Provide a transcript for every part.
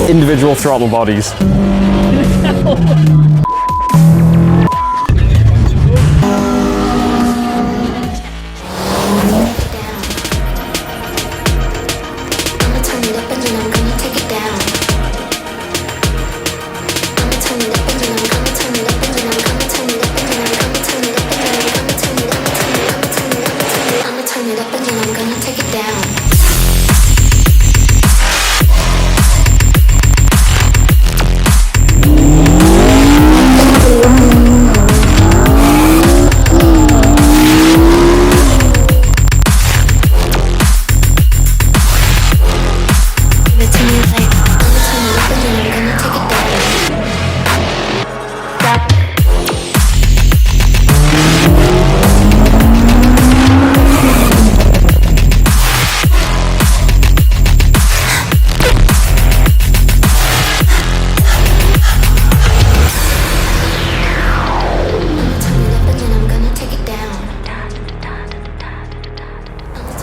individual throttle bodies.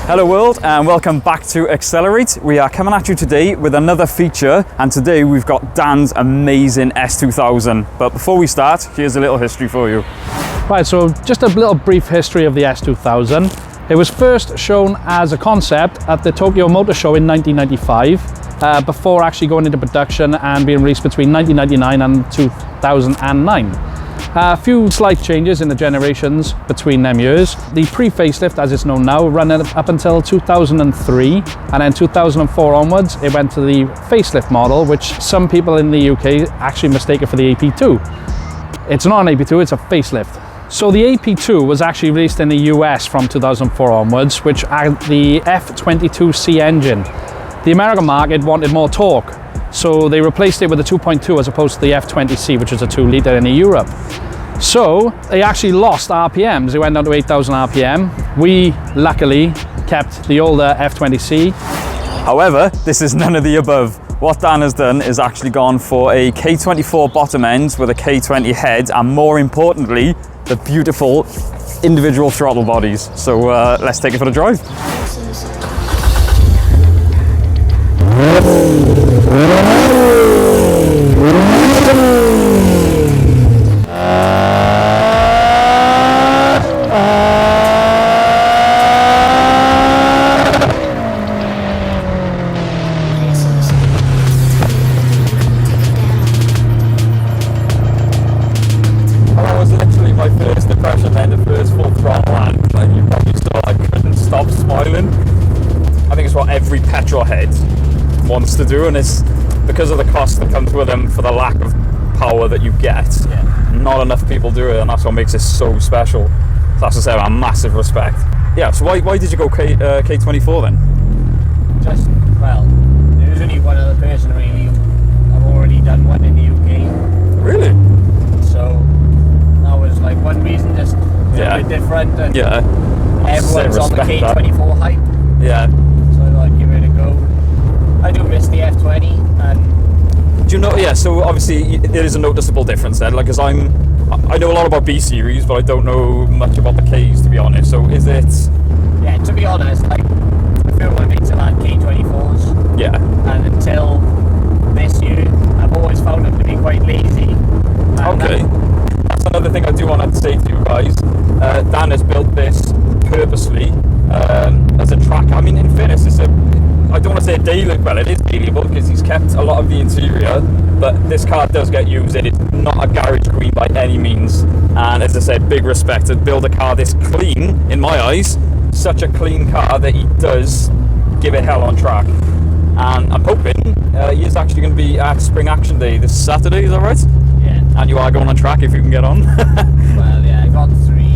Hello world and welcome back to Accelerate. We are coming at you today with another feature, and today we've got Dan's amazing S2000. But before we start, here's a little history for you. Right, so just a little brief history of the S2000. It was first shown as a concept at the Tokyo Motor Show in 1995, before actually going into production and being released between 1999 and 2009. A few slight changes in the generations between them years. The pre-facelift, as it's known now, ran up until 2003, and then 2004 onwards it went to the facelift model, which some people in the UK actually mistake it for the AP2. It's not an AP2, it's a facelift. So the AP2 was actually released in the US from 2004 onwards, which had the F22C engine. The American market wanted more torque, so they replaced it with a 2.2 as opposed to the F20C, which is a 2 litre in Europe. So they actually lost RPMs. They went down to 8,000 RPM. We luckily kept the older F20C. However, this is none of the above. What Dan has done is actually gone for a K24 bottom end with a K20 head, and more importantly, the beautiful individual throttle bodies. So let's take it for a drive. Every petrol head wants to do, and it's because of the cost that comes with them for the lack of power that you get. Not enough people do it, and that's what makes it so special. So that's to say, a massive respect. Yeah, so why did you go K24 then? Just, well, there was only one other person really. I've already done one in the UK. Really? So that was like one reason, just a little bit different, and everyone's on the K24 hype. Yeah. So I thought I'd give it a go. I do miss the F20, and do you know? Yeah. So obviously there is a noticeable difference then. Like, I know a lot about B series, but I don't know much about the Ks, to be honest. So is it? Yeah. To be honest, like a few of my mates have had K24s. Yeah. And until this year, I've always found them to be quite lazy. Okay. That's another thing I do want to say to you guys. Dan has built this purposely as a track. I mean, in fairness, I don't want to say daily, well, it is dailyable because he's kept a lot of the interior, but this car does get used, and it's not a garage queen by any means. And as I said, big respect to build a car this clean, in my eyes, such a clean car that he does give it hell on track. And I'm hoping he is actually going to be at Spring Action Day this Saturday, is that right? Yeah. And you are going on track if you can get on. Well, yeah, I got three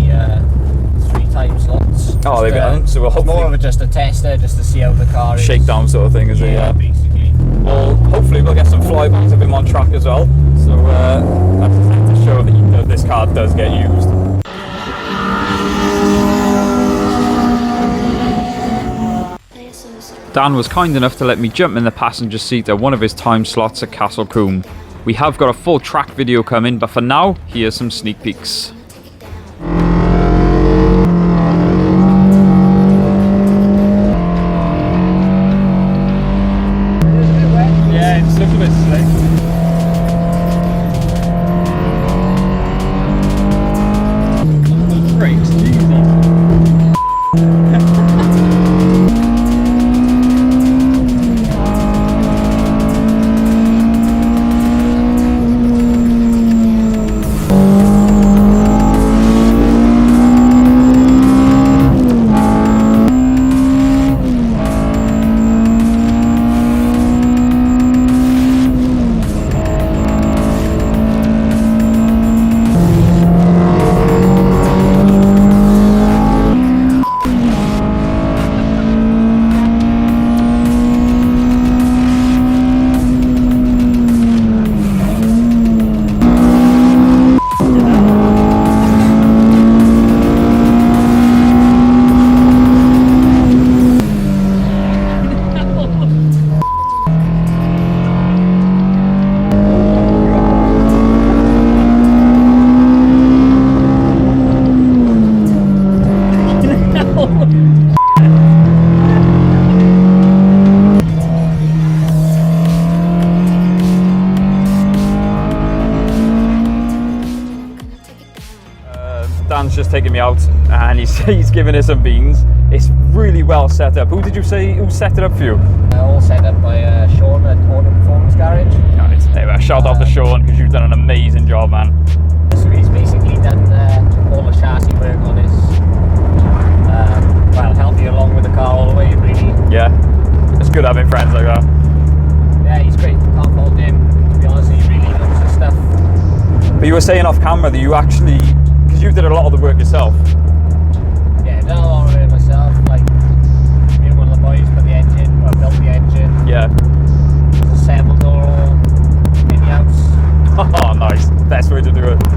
time slots. Oh, there we go. So we'll hopefully more of just a tester, just to see how the car is. Shakedown sort of thing, is it? Yeah, basically. Well, hopefully we'll get some flybys of him on track as well. So that's to show that this car does get used. Dan was kind enough to let me jump in the passenger seat at one of his time slots at Castle Combe. We have got a full track video coming, but for now, here's some sneak peeks. Yeah, it's look at this. taking me out and he's giving us some beans. It's really well set up. Who set it up for you? All set up by Sean at Auto Performance Garage. Nice. Anyway, shout out to Sean because you've done an amazing job, man. So he's basically done all the chassis work on this. Well, help you along with the car all the way, really. Yeah, it's good having friends like that. Yeah, he's great. Can't fault him. To be honest, he really knows his stuff. But you were saying off camera that you actually, because you did a lot of the work yourself. Yeah, done a lot of it myself. Like, me and one of the boys put the engine, or built the engine. Yeah. Assembled all in the house. Oh, nice. Best way to do it.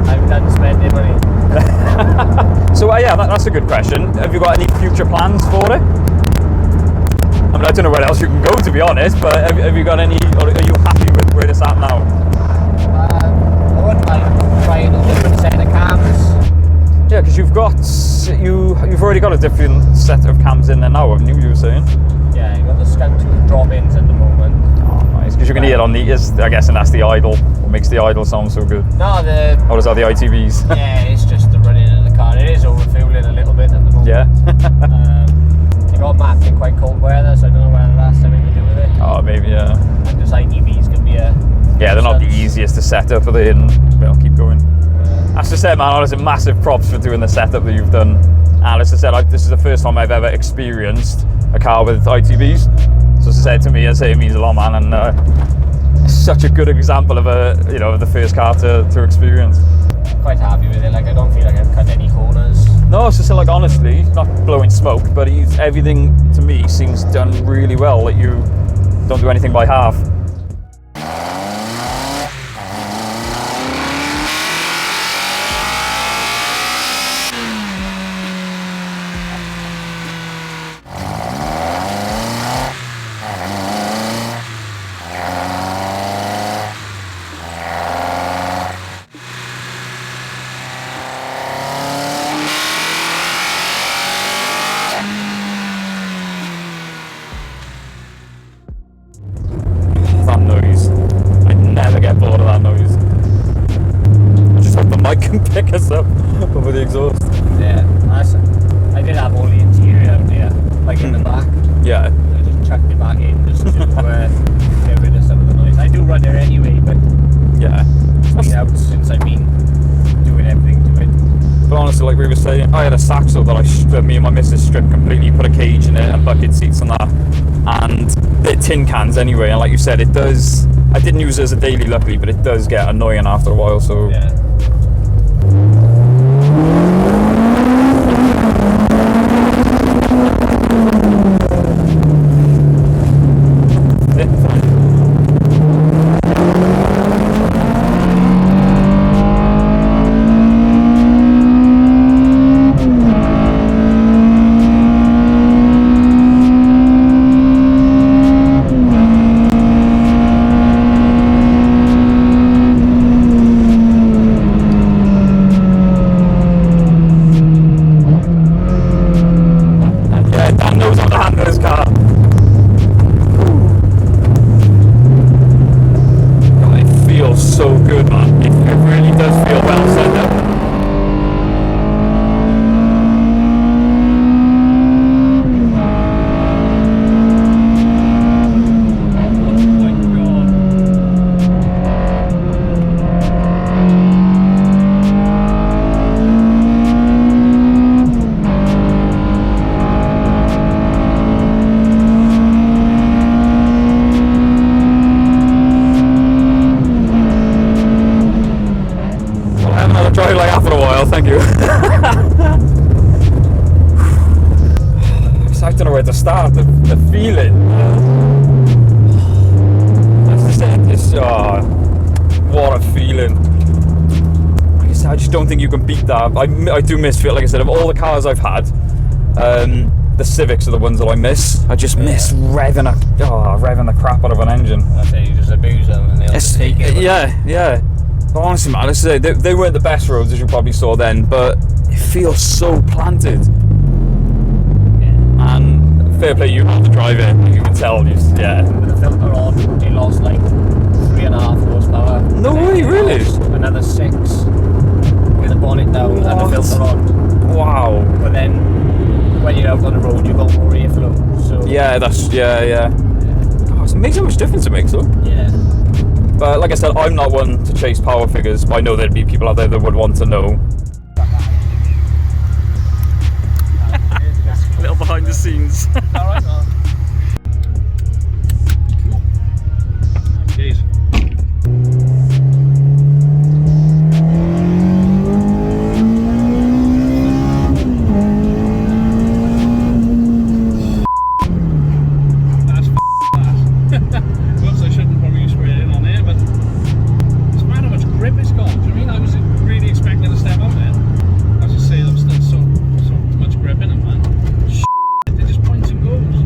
I'm done spending money. So yeah, that's a good question. Have you got any future plans for it? I mean, I don't know where else you can go, to be honest, but have you got any, or are you happy with where it's at now? I wouldn't mind trying a different set of cams. Yeah, because you've already got a different set of cams in there now, haven't you? You were saying. Yeah, you've got the Skunk 2 drop-ins at the moment. Oh, nice. Because you can hear it on the, I guess, and that's the idle. What makes the idle sound so good? No, Or is that the ITBs? Yeah, it's just the running of the car. It is overfueling a little bit at the moment. Yeah. It got mapped in quite cold weather, so I don't know whether that's something to do with it. Oh, maybe, yeah. And just ITBs can be a... Yeah, they're not the easiest to set up, are they? And well, keep going. As I said, man, honestly, massive props for doing the setup that you've done. And as I said, this is the first time I've ever experienced a car with ITBs. So as I said, to me, it means a lot, man. And it's such a good example of the first car to experience. Quite happy with it. Like, I don't feel like I've cut any corners. No, it's just like, honestly, not blowing smoke, but everything to me seems done really well. That you don't do anything by half. That noise. I never get bored of that noise. I just hope the mic can pick us up over the exhaust. Yeah, I did have all the interior out there, like in the back. Yeah. I just chucked it back in just to get rid of some of the noise. I do run there anyway, but Yeah. it's been out since I've been doing everything to it. But honestly, like we were saying, I had a Saxo that me and my missus stripped completely, put a cage in it and bucket seats and that. And they're tin cans anyway, and like you said, it does, I didn't use it as a daily luckily, but it does get annoying after a while, so. Yeah. Thank you. I don't know where to start. The feeling. What a feeling. Like I said, I just don't think you can beat that. I do miss feel. Like I said, of all the cars I've had, the Civics are the ones that I miss. I just miss revving the crap out of an engine. That's it. You just abuse them and they'll just take it. Yeah. But honestly, man, let's say they weren't the best roads as you probably saw then, but it feels so planted. Yeah. And fair play, you had to drive it. You can tell, with the filter on, it lost like 3.5 horsepower. No way, really? Another 6. with the bonnet down and the filter on. Wow. But then when you're out on the road, you've got more airflow. So Yeah, yeah. Oh, it's amazing how much difference it makes though. yeah. But like I said, I'm not one to chase power figures, but I know there'd be people out there that would want to know. A little behind the scenes. Alright, well. Jeez. That's fast. Whoops, I shouldn't probably swear in on here, but it's mad how much grip it's got. Do you know what I mean? I was really expecting to step out there. I was just saying I'm still so much grip in it, man. It just points and goes.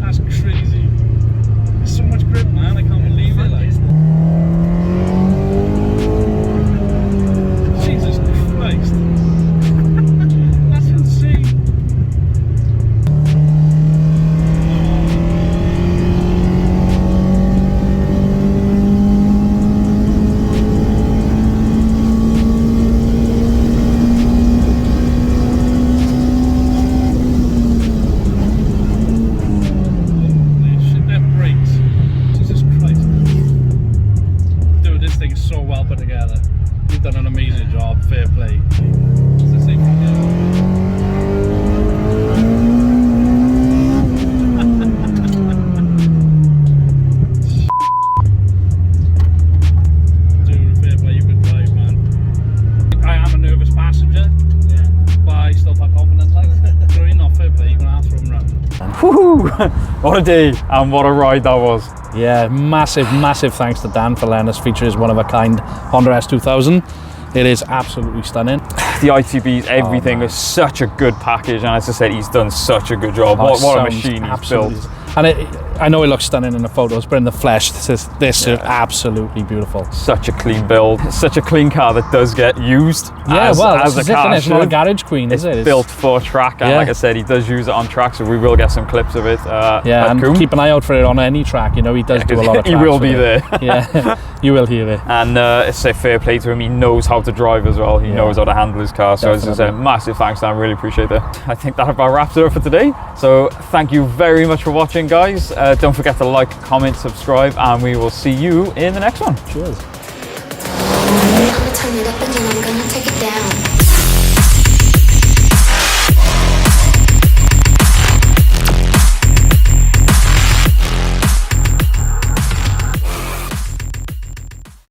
That's crazy. There's so much grip, man. I can't believe it. Like, Jesus Christ. That's insane. Holy shit, that brakes. Jesus Christ. Dude, this thing is so well put together. You've done an amazing job. Fair play. What's this thing from Dude, fair play. You could drive, man. I am a nervous passenger, Yeah. but I still feel confident. Like, you're not fair play. You're gonna have to throw them around. Woohoo! What a day and what a ride that was. Yeah, massive thanks to Dan for letting us feature his one-of-a-kind Honda S2000. It is absolutely stunning. The ITBs, everything man. is such a good package, and as I said, he's done such a good job. Oh, What a sounds machine he's absolutely- built. And I know it looks stunning in the photos, but in the flesh, this is absolutely beautiful. Such a clean build, such a clean car that does get used. Yeah, as, well, as that's a it, car it's not a should. garage queen, is It's it? built for track, and Yeah. like I said, he does use it on track, so we will get some clips of it. Yeah, at and Combe. keep an eye out for it on any track. You know, he does do a lot of He tracks will with be it. there. Yeah, you will hear it. And it's a fair play to him. He knows how to drive as well. He knows how to handle his car. So as I said, Definitely. massive thanks, Dan. Really appreciate that. I think that about wraps it up for today. So thank you very much for watching, guys. Don't forget to like, comment, subscribe, and we will see you in the next one. Cheers. I'm gonna turn it up and then I'm gonna take it down.